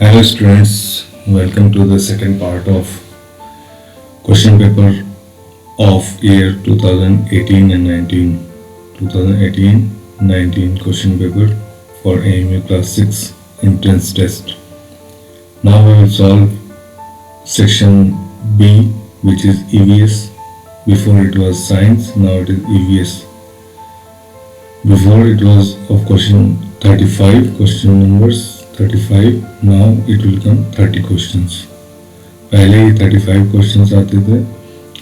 Hello students, welcome to the second part of question paper of year 2018 and 19. 2018-19 question paper for AMU class 6 entrance test. Now we will solve section B, which is EVS. Before it was science, now it is EVS. Before it was of question 35, question numbers 35, now it will come 30 questions. पहले ही 35 questions आते थे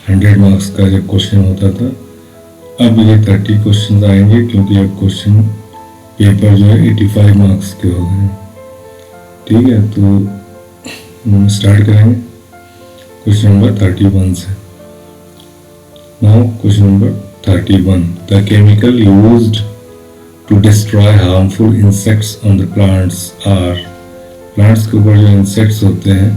100 marks का जब question होता था. अब ये 30 questions आएंगे क्योंकि अब क्वेश्चन पेपर जो है 85 मार्क्स के हो गए. ठीक है, तो स्टार्ट करेंगे क्वेश्चन नंबर 31 से. Now question number 31. The chemical used to destroy harmful insects on the plants are. Plants के ऊपर जो इंसेक्ट्स होते हैं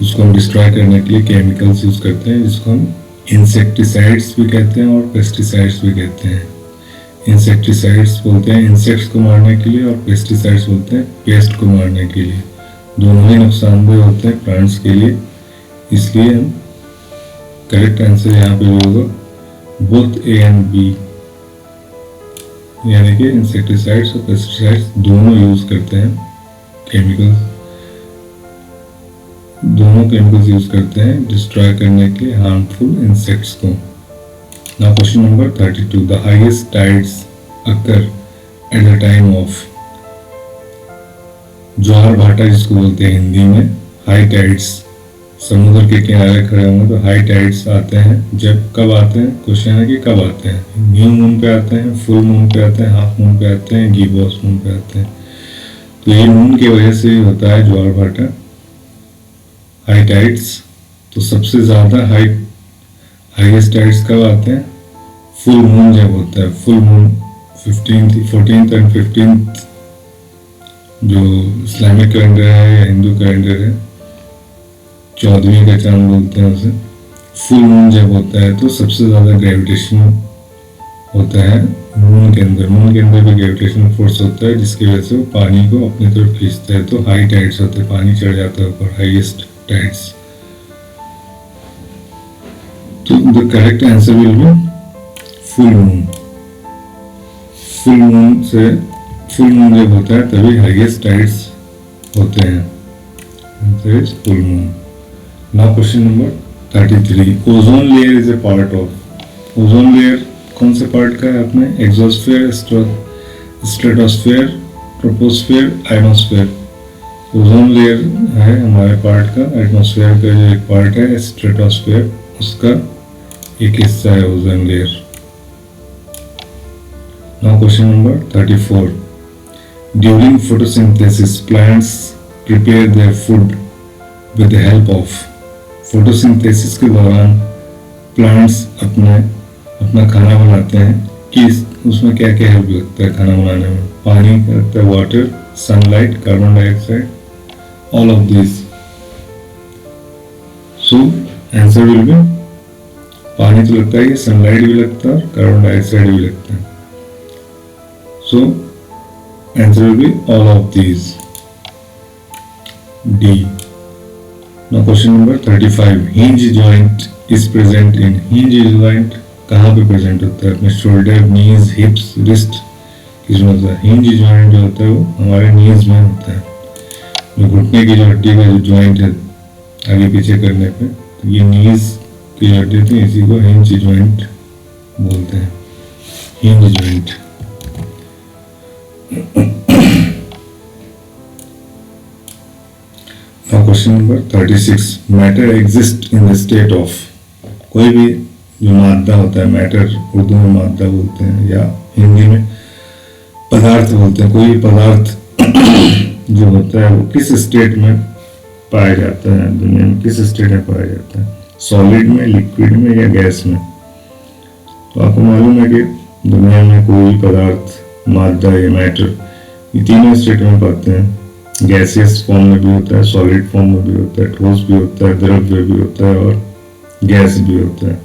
उसको हम डिस्ट्रॉय करने के लिए केमिकल्स यूज करते हैं, जिसको हम इंसेक्टिसाइड्स भी कहते हैं और पेस्टिसाइड्स भी कहते हैं. इंसेक्टिसाइड्स बोलते हैं इंसेक्ट्स को मारने के लिए और पेस्टिसाइड्स बोलते हैं पेस्ट को मारने के लिए. दोनों ही नुकसानदेह होते हैं प्लांट्स के लिए, इसलिए हम करेक्ट आंसर यहाँ पे जो होगा बोथ ए एंड बी, यानी कि इंसेक्टिसाइड्स और पेस्टिसाइड्स दोनों यूज करते हैं. दोनों केमिकल्स यूज करते हैं डिस्ट्रॉय करने के लिए हार्मफुल इंसेक्ट्स को. Now question number 32. The highest tides occur at the time of. ज्वार भाटा जिसको बोलते हैं हिंदी में, हाई टाइड्स. समुद्र के किनारे खड़े होंगे तो हाई टाइड्स आते हैं. जब कब आते हैं, क्वेश्चन है कि कब आते हैं. न्यू मून पे आते हैं, फुल मून पे आते हैं, हाफ मून पे आते हैं, गिबोस मून पे आते हैं. तो ये मून की वजह से होता है ज्वार भाटा, हाई टाइड्स. तो सबसे ज्यादा हाईएस्ट टाइड्स कब आते हैं, फुल मून जब होता है. Full moon 14th and 15th जो इस्लामिक कैलेंडर है या हिंदू कैलेंडर है, 14वीं का चांद बोलते हैं उसे. फुल मून जब होता है तो सबसे ज्यादा ग्रेविटेशन होता है मून के अंदर. मून के अंदर भी ग्रेविटेशन फोर्स होता है जिसकी वजह से वो पानी को अपनी तरफ खींचता है. तो हाई टाइड्स होते हैं, पानी चढ़ जाता है ऊपर, हाईएस्ट टाइड्स. तो the correct answer will be full moon. Full moon जब होता है तभी हाईएस्ट टाइड्स होते हैं. Answer is full moon. Now question number 33. Ozone layer is a part of. Ozone layer कौन से पार्ट का है अपने, exosphere, stratosphere, troposphere, ionosphere. Ozone layer है हमारे पार्ट का. एटमॉस्फेयर का जो एक पार्ट है स्ट्रेटोस्फीयर, उसका एक हिस्सा है ozone layer. Now question number 34. During photosynthesis plants prepare their food with the help of. Photosynthesis के दौरान प्लांट्स अपना खाना बनाते हैं कि उसमें क्या क्या हेल्प लगता है खाना बनाने में. पानी लगता है, water, sunlight, carbon dioxide, all of this. So answer will be, पानी तो लगता है, सनलाइट भी लगता है और कार्बन डाइऑक्साइड भी लगता है. So answer will be all of this, D. Now question number 35. Hinge joint is present in. Hinge joint कहाँ पे प्रेजेंट होता है, अपने शोल्डर, नीज, हिप्स, रिस्ट, किसमें होता है. हिंज जॉइंट जो होता है वो हमारे नीज में होता है. जो घुटने की जो हड्डी का जो जॉइंट है आगे पीछे करने पे, तो ये नीज की हड्डी होती है, इसी को हिंज जॉइंट बोलते हैं. Hinge joint. Now question number 36. Matter exists in the state of. कोई भी जो मादा होता है, मैटर उर्दू में मादा बोलते हैं या हिंदी में पदार्थ बोलते हैं. कोई पदार्थ जो होता है वो किस स्टेट में पाया जाता है दुनिया में, किस स्टेट में पाया जाता है, सॉलिड में, लिक्विड में या गैस में. तो आपको मालूम है कि दुनिया में कोई पदार्थ, मादा या मैटर, ये तीनों स्टेट में पाते हैं. गैसियस फॉर्म में भी होता है, सॉलिड फॉर्म में भी होता है, ठोस भी होता है, द्रव्य भी होता है और गैस भी होता है.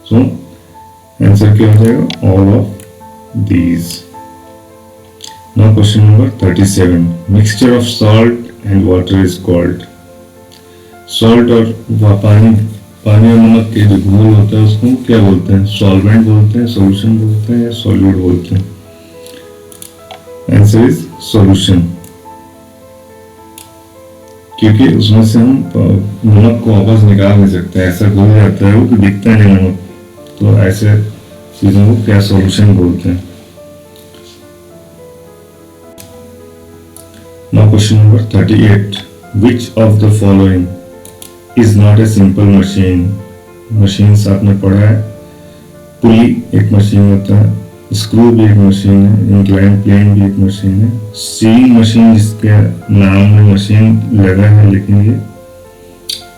सो आंसर क्या हो जाएगा, all of these. Now question number 37. Mixture of salt and water is called. Salt और पानी पानी और नमक के जो घोल होता है उसको क्या बोलते हैं? सॉल्वेंट बोलते हैं, सॉल्यूशन बोलते हैं या सॉल्यूट बोलते हैं? आंसर इज सॉल्यूशन, क्योंकि उसमें से हम नमक को वापस निकाल नहीं सकते, ऐसा घुल जाता है वो कि दिखता नहीं नमक, तो ऐसे चीजों को क्या सॉल्यूशन बोलते हैं। Now question number 38, which of the following is not a simple machine? Machine आपने पढ़ा है, पुली एक मशीन होता है, स्क्रू भी एक मशीन है, इंक्लाइन प्लेन भी एक मशीन है, सीइंग मशीन जिसके नाम में मशीन लगा है लेकिन ये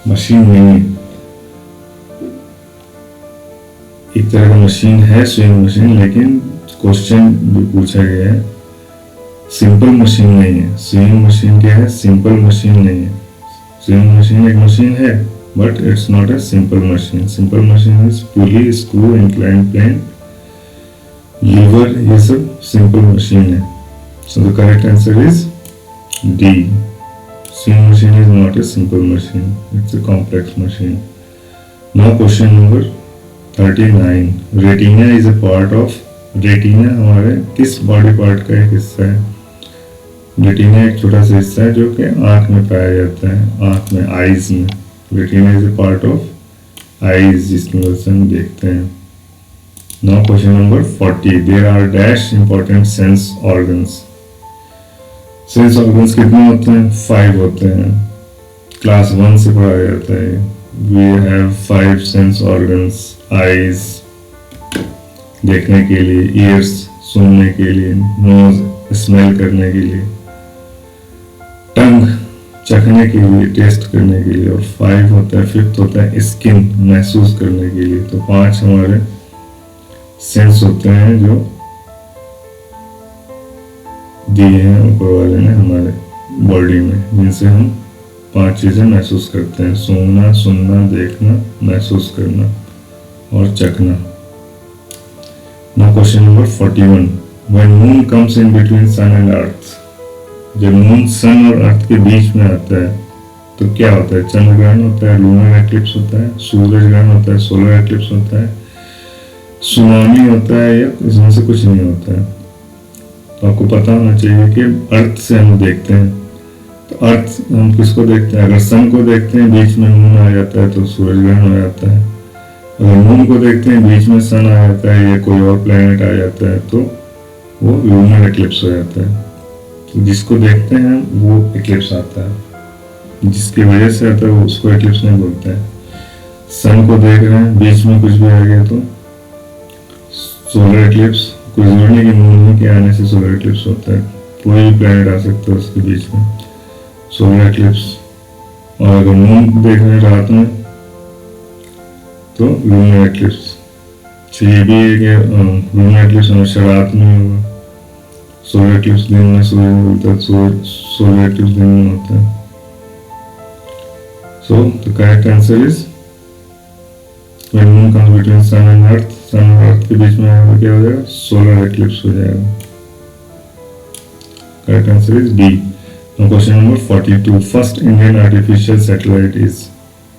मशीन नहीं है, एक तरह का मशीन है स्विंग मशीन, लेकिन क्वेश्चन भी पूछा गया है सिंपल मशीन नहीं है। स्विंग मशीन क्या है? सिंपल मशीन नहीं है। स्विंग मशीन एक मशीन है but it's not a simple machine. Simple machine is pulley, screw, incline plane, lever, ये सब सिंपल मशीन है। So the correct answer is D, swing machine is not a simple machine, it's a complex machine. Now question number 39, retina is a part of, retina हमारे किस body part का एक हिस्सा है? Retina एक छोटा सा हिस्सा है जो कि आंख में पाया जाता है, आंख में, आईज में। Retina is a part of eyes, जिसकी वजह से हम देखते हैं। Now question number 40, there are dash important sense organs. Sense organs कितने होते हैं? 5 होते हैं, क्लास 1 से पढ़ाया जाता है। We have 5 sense organs, eyes देखने के लिए, ईयर्स सुनने के लिए, नोज स्मेल करने के लिए, टंग चखने के लिए, टेस्ट करने के लिए, और 5 होता है, 5th होता है स्किन, महसूस करने के लिए। तो 5 हमारे सेंस होते हैं जो दिए हैं ऊपर वाले ने हमारे बॉडी में, जिनसे हम 5 चीजें महसूस करते हैं: सूंघना, सुनना, देखना, महसूस करना और चखना। Now question number 41, when moon comes in between sun and earth. जब मून सन और अर्थ के बीच में आता है तो क्या होता है? चंद्र ग्रहण होता है, लूनर एक्लिप्स होता है, सूरज ग्रहण होता है, सोलर एक्लिप्स होता है, सुनामी होता है, या इसमें से कुछ नहीं होता है। तो आपको पता होना चाहिए कि अर्थ से हम देखते हैं, तो अर्थ हम किसको देखते हैं? अगर सन को देखते हैं बीच में मून आ जाता है तो सूरज ग्रहण हो जाता है। अगर मून को देखते हैं बीच में सन आ जाता है या कोई और प्लेनेट आ जाता है तो वो लूनर एक्लिप्स हो जाता है। तो जिसको देखते हैं वो एक्लिप्स आता है, जिसकी वजह से आता है वो उसको एक्लिप्स नहीं बोलते हैं। सन को देख रहे हैं, बीच में कुछ भी आ गया तो सोलर एक्लिप्स, कोई जरूरी नहीं कि मून के आने से सोलर एक्लिप्स होता है, कोई भी प्लैनेट आ सकता है उसके बीच में, सोलर एक्लिप्स। और अगर मून देख रहे हैं रात में तो लूनर एक्लिप्स। ये भी है कि लूनर एक्लिप्स हमेशा रात में होगा, सोलर एक्लिप्स दिन में सूरज मिलता है, सोलर एक्लिप्स दिन में होता है। So the correct answer is when moon comes between sun and earth, sun और अर्थ के बीच में आएगा क्या हो जाएगा? सोलर एक्लिप्स हो जाएगा। Correct answer is D. Now question number 42, first Indian artificial satellite is.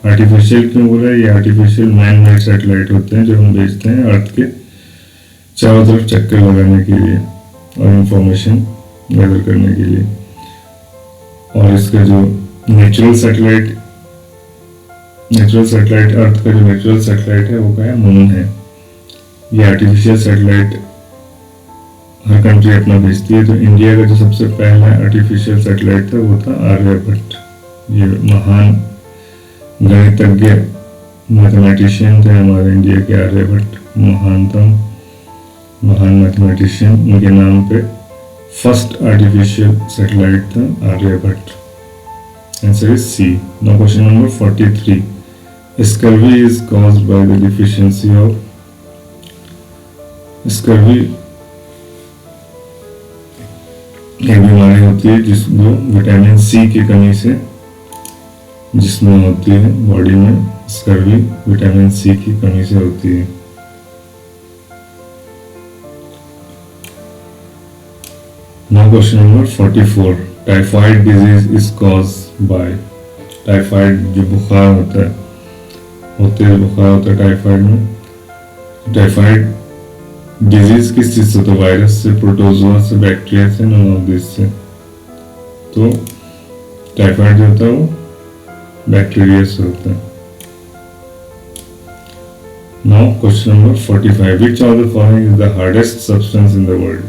Artificial क्यों बोला? ये आर्टिफिशियल मैन मेड सैटेलाइट होते हैं जो हम भेजते हैं अर्थ के चारों तरफ चक्कर लगाने के लिए और इंफॉर्मेशन गैदर करने के लिए। और इसका जो नेचुरल सैटेलाइट अर्थ का जो नेचुरल सैटेलाइट है वो क्या है? मून है। ये आर्टिफिशियल सैटेलाइट हर कंट्री अपना भेजती है। तो इंडिया का जो सबसे पहला आर्टिफिशियल सैटेलाइट था वो था आर्यभट्ट। ये महान गणितज्ञ मैथमेटिशियन थे हमारे इंडिया के आर्यभट्ट, महान मैथमेटिशियन। उनके नाम पे फर्स्ट आर्टिफिशियल सैटेलाइट था Aryabhata. Answer is C. Now question number 43, scurvy is caused by the deficiency of. Scurvy एक बीमारी होती है जो विटामिन सी की कमी से जिसमें होती है बॉडी में। स्कर्वी विटामिन सी की कमी से होती है। Now question number 44, typhoid disease is cause by, typhoid जो बुखार होता है, बुखार होता है टाइफाइड में। टाइफाइड डिजीज किस चीज से होता है? वायरस से, प्रोटोजोआ से, बैक्टीरिया से, नॉन ऑफ दिस से। तो टाइफाइड जो होता है वो बैक्टीरिया से होता है। Now question number 45, which of the following is the hardest substance in the world?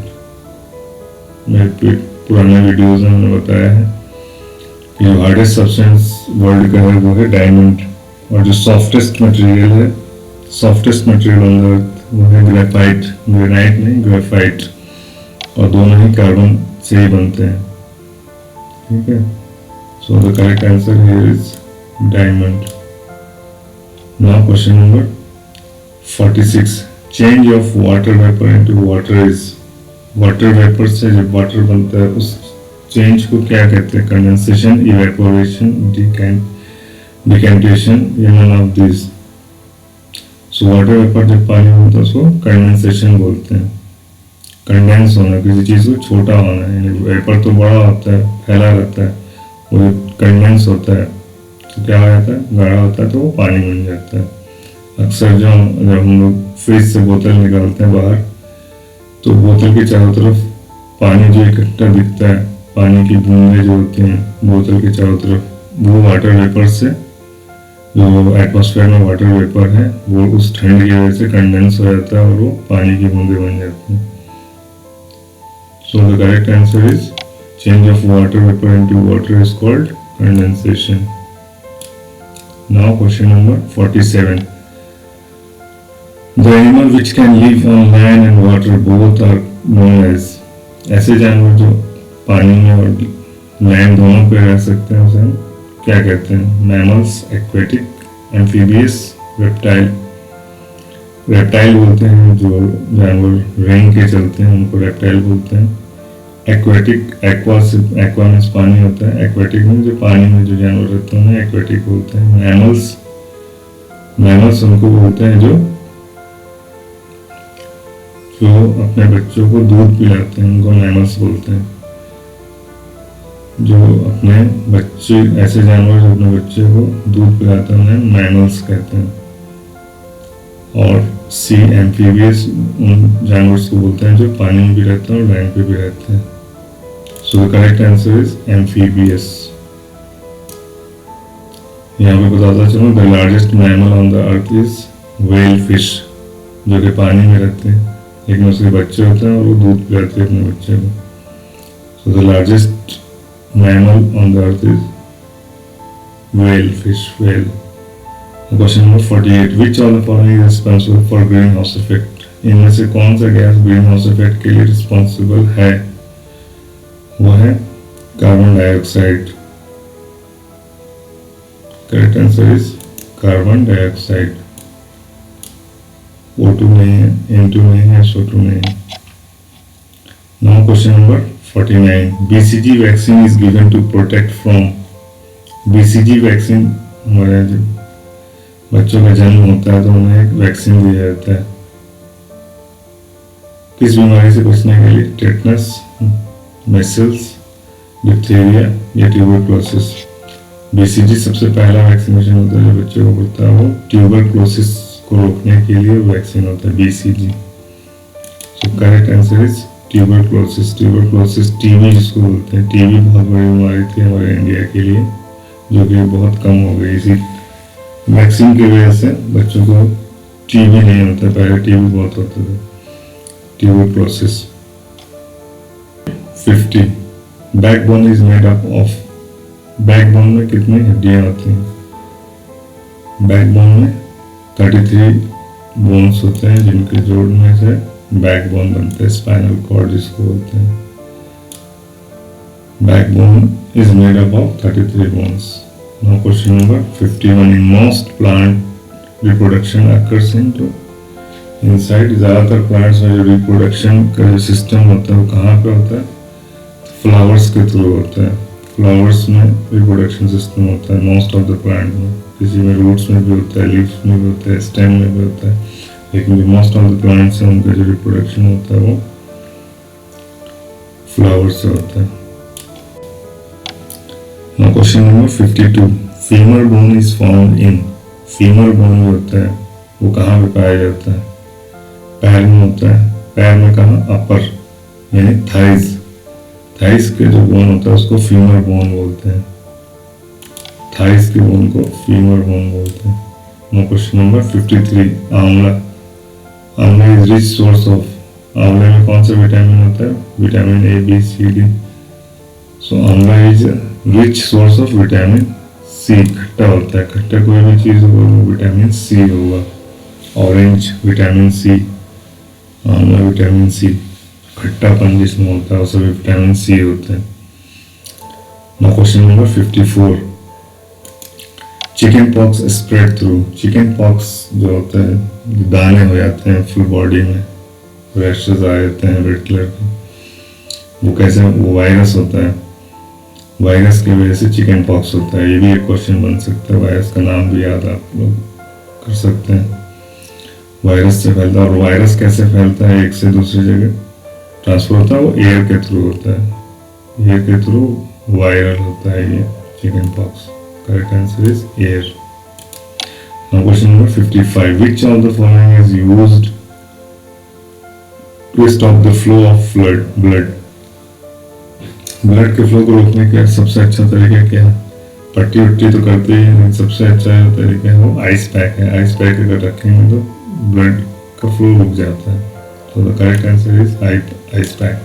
मेरे पुराने वीडियोज में मैंने बताया है कि जो हार्डेस्ट सब्सटेंस वर्ल्ड का है वो है डायमंड, और जो सॉफ्टेस्ट मटेरियल है, सॉफ्टेस्ट मटेरियल ऑन द अर्थ वो है ग्रेफाइट, ग्रेनाइट नहीं ग्रेफाइट, और दोनों ही कार्बन से ही बनते हैं। ठीक है, so the correct answer here is diamond. Now question number 46, change of water vapour into water is, water vapour से जब वाटर बनता है उस चेंज को क्या कहते हैं? कंडेंसेशन, इवेपोरेशन, डिकेंटेशन, या none of this. So water vapour जब पानी होता है उसको कंडेंसेशन बोलते हैं। कंडेंस होना, किसी चीज को छोटा होना, यानी वेपर तो बड़ा होता है, फैला रहता है, वो कंडेंस होता है तो क्या हो जाता है? गाढ़ा होता है तो वो पानी बन जाता है। अक्सर जब हम लोग फ्रिज से बोतल निकालते हैं बाहर, तो बोतल के चारों तरफ पानी जो इकट्ठा दिखता है, पानी की बूंदें जो होती हैं बोतल के चारों तरफ, वो वाटर वेपर से, जो एटमॉस्फेयर में वाटर वेपर है, वो उस ठंड की वजह से कंडेंस हो जाता है और वो पानी की बूंदें बन जाती हैं। So the correct answer is change of water vapour into water is called condensation. Now question number 47, the animal which can live on land and water both are known as, ऐसे जानवर जो पानी में और लैंड दोनों पे रह सकते हैं उसे हम क्या कहते हैं? Mammals, aquatic, amphibious, reptile. Reptile बोलते हैं जो जानवर रेंग के चलते हैं उनको रेप्टाइल बोलते हैं। एक्वेटिक, एक्वा मीन्स पानी होता है, एक्वेटिक में जो पानी में जो जानवर रहते हैं उन्हें एक्वेटिक बोलते हैं। मैमल्स, मैमल्स उनको बोलते हैं जो अपने बच्चों को दूध पिलाते हैं, उनको मैमल्स बोलते हैं। जो अपने बच्चे, ऐसे जानवर जो अपने बच्चे को दूध पिलाते हैं उन्हें मैमल्स कहते हैं। और सी एम्फीबियस उन जानवर को बोलते हैं जो पानी में भी रहते हैं और लैंड पे भी रहते हैं। So the correct answer is amphibious. यहाँ पे बताता चलूँ, the largest mammal on the earth is whale fish, जो कि पानी में रहते हैं, लेकिन उसके बच्चे होते हैं और वो दूध पिलाते हैं अपने बच्चे को। So the largest mammal on the earth is whale fish, whale. Question number 48, which of the following is responsible for greenhouse effect? इनमें से कौन सा गैस ग्रीन हाउस इफेक्ट के लिए रिस्पॉन्सिबल है? वो है carbon dioxide. Correct answer is carbon dioxide. O2 नहीं है, N2 नहीं है, SO2 नहीं है। Now question number 49, BCG vaccine is given to protect from, BCG vaccine हमारे जब बच्चों का जन्म होता है तो उन्हें एक वैक्सीन दिया जाता है किस बीमारी से बचने के लिए? टेटनस, मेसल्स, डिप्थीरिया या ट्यूबरक्लोसिस। BCG सबसे पहला वैक्सीनेशन होता है जो बच्चों को पड़ता है, वो ट्यूबरक्लोसिस को रोकने के लिए वैक्सीन होता है BCG। So correct answer is tuberculosis. Tuberculosis TB जिसको बोलते हैं, टीबी बहुत बड़ी बीमारी थी हमारे इंडिया के लिए, जो कि बहुत कम हो गई। इसी वैक्सीन की वजह से बच्चों को टीबी नहीं होता, पहले टीबी बहुत होता था। Tuberculosis. 50, backbone is made up of, backbone में कितनी हड्डियां होती हैं? बैकबोन में 33 बोन्स होते हैं जिनके जोड़ने से बैकबोन बनता है, स्पाइनल कॉर्ड जिसको बोलते हैं। Backbone is made up of 33 bones. Now question number 51, in most plant reproduction occurs into inside, ज्यादातर प्लांट्स में जो रिप्रोडक्शन का जो सिस्टम होता है वो कहाँ पे होता है? फ्लावर्स के थ्रू होता है। फ्लावर्स में रिप्रोडक्शन सिस्टम होता है मोस्ट ऑफ द प्लांट में, किसी में रूट्स में भी होता है, लीव्स में भी होता है, स्टेम में भी होता है, लेकिन जो मोस्ट ऑफ द प्लांट्स हैं उनका जो रिप्रोडक्शन होता है वो फ्लावर से होता है। Number 52, femur bone is found in. Femur bone जो होता है वो कहाँ पे पाया जाता है? पैर में होता है। पैर में कहाँ? अपर यानी थाइज। थाइज के जो बोन होता है उसको फीमर बोन बोलते हैं। थाइज के बोन को फीमर बोन बोलते हैं। नो क्वेश्चन नंबर 53, आंवला। आंवला इज रिच सोर्स ऑफ। आंवले में कौन सा विटामिन होता है? Vitamin A, B, C, D. So amla is rich source of vitamin C. खट्टा होता है, खट्टा कोई भी चीज होगा वो विटामिन सी होगा। ऑरेंज विटामिन सी, आंवला विटामिन सी। खट्टापन जिसमें होता है वो सभी विटामिन सी होते हैं। Now question number 54, chicken pox spread through. Chicken pox जो होता है, दाने हो जाते हैं फुल बॉडी में, रैशेस आ जाते हैं रेड कलर के, वो कैसे? वो वायरस होता है। वायरस की वजह से चिकन पॉक्स होता है। ये भी एक क्वेश्चन बन सकता है। वायरस का नाम भी याद आप लोग कर सकते हैं। वायरस से फैलता है। और वायरस कैसे फैलता है? एक से दूसरी जगह ट्रांसफर होता है, वो एयर के थ्रू होता है। एयर के थ्रू वायरल होता है ये chicken pox. Correct answer is air. Now question number 55, which of the following is used to stop the flow of blood. Blood के फ्लो को रोकने का सबसे अच्छा तरीका क्या है? पट्टी उट्टी तो करते ही हैं, सबसे अच्छा तरीका है वो आइस पैक है। आइस पैक अगर रखेंगे तो ब्लड का फ्लो रुक जाता है। तो the correct answer is ice pack.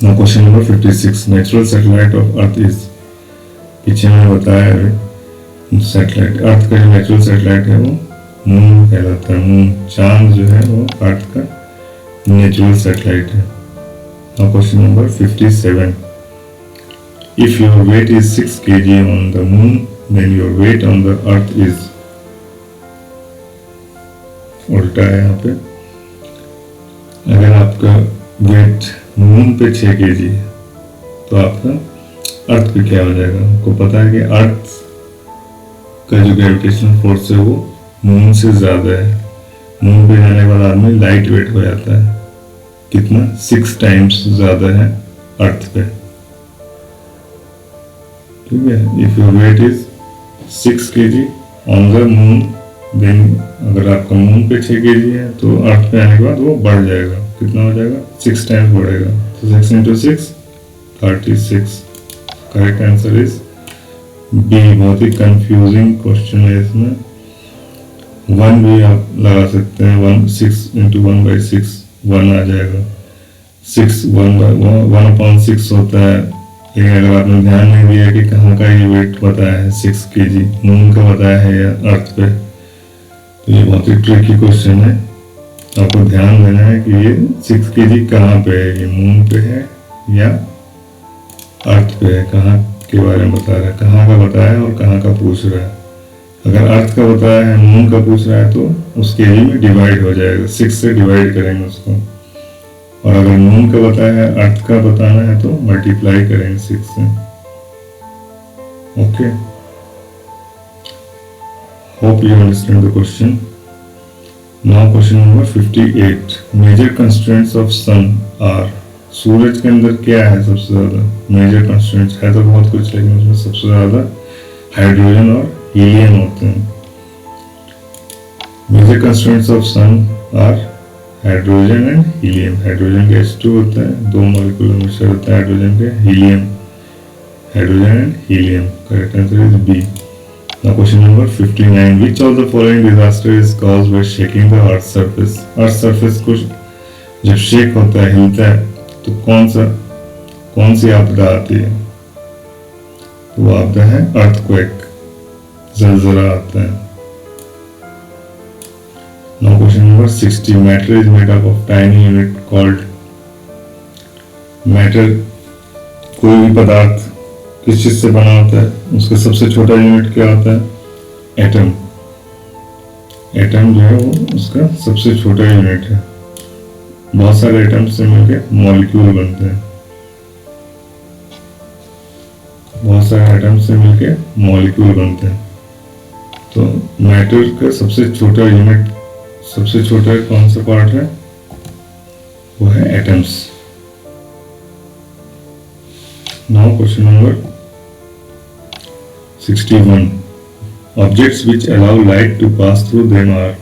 Now question number 56, natural satellite of earth is. पीछे में बताया है सैटेलाइट, अर्थ का जो नेचुरल सैटेलाइट है वो मून कहलाता है। मून, चांद जो है वो अर्थ का नेचुरल सैटेलाइट है। Now question number 57, if your weight is 6 kg on the moon then your weight on the earth is. उल्टा है यहाँ पे। अगर आपका वेट मून पे 6 kg है तो आपका अर्थ पे क्या हो जाएगा? आपको पता है कि अर्थ का जो ग्रेविटेशनल फोर्स है वो मून से ज्यादा है। मून पे जाने वाला आदमी लाइट वेट हो जाता है। कितना? 6 टाइम्स ज्यादा है अर्थ पे। ठीक है। If your weight is 6 kg on the moon then, अगर आपका मून पे 6 kg है तो अर्थ पे आने के बाद वो बढ़ जाएगा। कितना हो जाएगा? 6 टाइम्स बढ़ेगा। तो 6 into 6 36। Correct answer is B. बहुत ही कंफ्यूजिंग क्वेश्चन है। इसमें 1 भी आप लगा सकते हैं। 6 into 1/6 1 आ जाएगा। 1/6 होता है। लेकिन अगर आपने ध्यान नहीं दिया कि कहाँ का ये वेट बताया है 6 kg, मून का बताया है या अर्थ पे, तो ये बहुत ही ट्रिकी क्वेश्चन है। आपको ध्यान देना है कि ये 6 kg कहाँ पे है, ये मून पे है या अर्थ पे है। कहाँ के बारे में बता रहा है, कहाँ का बताया है और कहाँ का पूछ रहा है। अगर अर्थ का बताया है, मून का पूछ रहा है तो उस kg में डिवाइड हो जाएगा। 6 से डिवाइड करेंगे उसको। और अगर मून का बताया है, अर्थ का बताना है तो मल्टीप्लाई करेंगे 6 से। Okay, hope you understand the question. Now question number 58, major constraints of sun are. सूरज के अंदर क्या है सबसे ज्यादा? मेजर कंस्ट्रेंट्स है तो बहुत कुछ, लेकिन उसमें सबसे ज्यादा हाइड्रोजन और हीलियम होते हैं। Major constraints of sun are hydrogen and helium. Hydrogen का H2 होता है, 2 मॉलिक्यूलर मिक्सचर होता है हाइड्रोजन के। Helium, hydrogen and helium. Correct answer is B. Now question number 59, which of the following disaster is caused by shaking the earth surface? Earth surface को जब shake होता है, हिलता है, तो कौन सी आपदा आती है? तो वो आपदा है अर्थक्वेक, जलजला आता है। Now question number 60, matter is made up of tiny unit called। matter कोई भी पदार्थ किस चीज से बना होता है, उसका सबसे छोटा यूनिट क्या होता है? एटम। एटम जो है वो उसका सबसे छोटा यूनिट है। बहुत सारे एटम से मिलकर मॉलिक्यूल बनते हैं। बहुत सारे एटम से मिलकर मॉलिक्यूल बनते हैं। तो मैटर का सबसे छोटा यूनिट, सबसे छोटा कौन सा पार्ट है? वो है atoms. Now question number 61. Objects which allow light to pass through them are,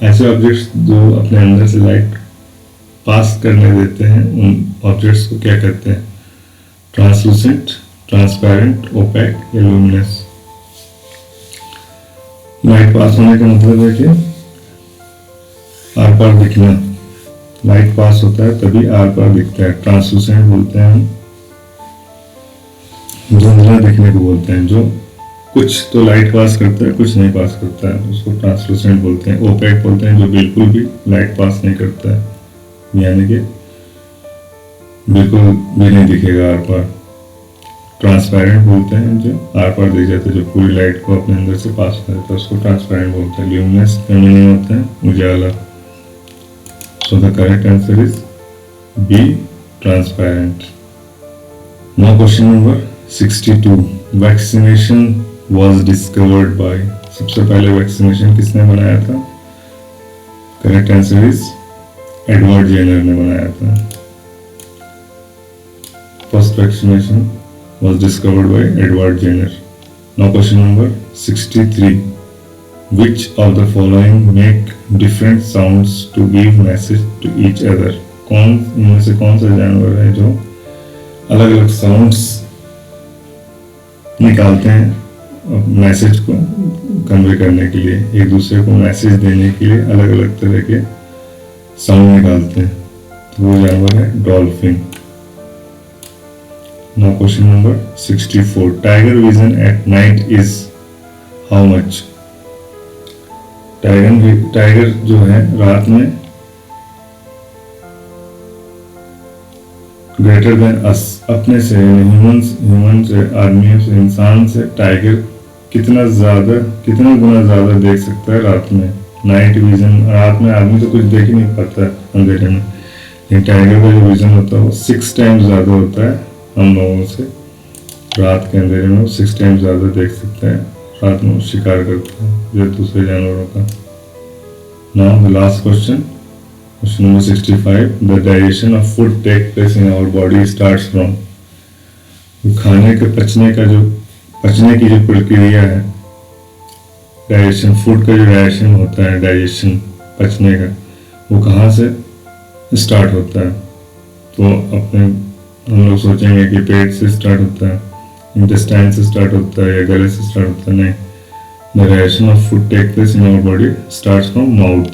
ऐसे ऑब्जेक्ट्स जो अपने अंदर से लाइट पास करने देते हैं उन ऑब्जेक्ट्स को क्या कहते हैं? ट्रांसलूसेंट, ट्रांसपेरेंट, ओपेक या लुमिनस। लाइट पास होने का मतलब है कि आर पार दिखना, लाइट पास होता है तभी आर पार दिखता है। ट्रांसलूसेंट बोलते हैं हम, धुंधला दिखने को बोलते हैं, जो कुछ तो लाइट पास करता है कुछ नहीं पास करता है, उसको ट्रांसलूसेंट बोलते हैं। ओपेक बोलते हैं जो बिल्कुल भी लाइट पास नहीं करता है, यानी कि बिल्कुल भी नहीं दिखेगा आर पार। ट्रांसपेरेंट बोलते हैं जो आर पार दिख जाता है, जो पूरी लाइट को अपने अंदर से पास कर देता है, उसको ट्रांसपेरेंट बोलते हैं। ल्यूमिनस का मीनिंग होता है उजाला। So the correct answer is B, transparent. Now question number 62. Vaccination was discovered by, सबसे पहले वैक्सीनेशन किसने बनाया था? Correct answer is Edward Jenner ने बनाया था। First vaccination was discovered by Edward Jenner. Now question number 63. Which of the following make different sounds to give message to each other? कौन इनमें से कौन सा जानवर है जो अलग अलग साउंड्स निकालते हैं मैसेज को कन्वे करने के लिए, एक दूसरे को मैसेज देने के लिए अलग अलग तरह के साउंड निकालते हैं? तो वो जानवर है dolphin. Now question number 64. Tiger vision at night is how much? Tiger जो है रात में ग्रेटर देन अस, अपने से ह्यूमन से, आदमियों से, इंसान से टाइगर कितना गुना ज्यादा देख सकता है रात में। नाइट विजन, रात में आदमी तो कुछ देख ही नहीं पाता अंधेरे में, लेकिन टाइगर का जो विजन होता है वो 6 टाइम्स ज्यादा होता है हम लोगों से। रात के अंधेरे में वो 6 टाइम्स ज्यादा देख सकता है, रात में शिकार करता है जो दूसरे जानवरों का। Now the last question, question number 65. The digestion of food take place in our body starts from, खाने के पचने की जो प्रक्रिया है, डाइजेशन, फूड का जो डाइजेशन होता है, डाइजेशन पचने का, वो कहाँ से स्टार्ट होता है? तो अपने हम लोग सोचेंगे कि पेट से स्टार्ट होता है, इंटेस्टाइन से स्टार्ट होता है या गले से स्टार्ट होता है। नहीं, the digestion of food take place in our body starts from mouth.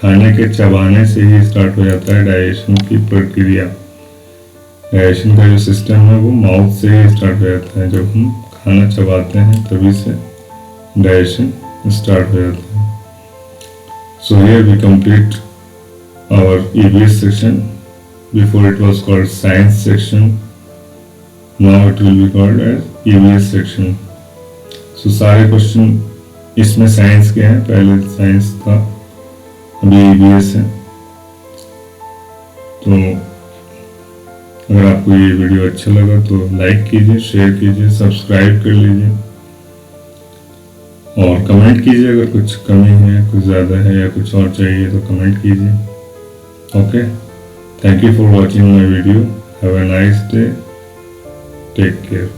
खाने के चबाने से ही स्टार्ट हो जाता है डाइजेशन की प्रक्रिया। डाइजेशन का जो सिस्टम है वो माउथ से ही स्टार्ट हो जाता है, जब हम खाना चबाते हैं तभी से डाइजेशन स्टार्ट हो जाता है। So here we complete our EVS section. Before it was called science section, now it will be called as EVS section. So सारे क्वेश्चन इसमें साइंस के हैं, पहले साइंस था, अभी EVS है। तो अगर आपको ये वीडियो अच्छा लगा तो लाइक कीजिए, शेयर कीजिए, सब्सक्राइब कर लीजिए और कमेंट कीजिए अगर कुछ कमी है, कुछ ज़्यादा है या कुछ और चाहिए तो कमेंट कीजिए। Okay, thank you for watching my video. Have a nice day. Take care.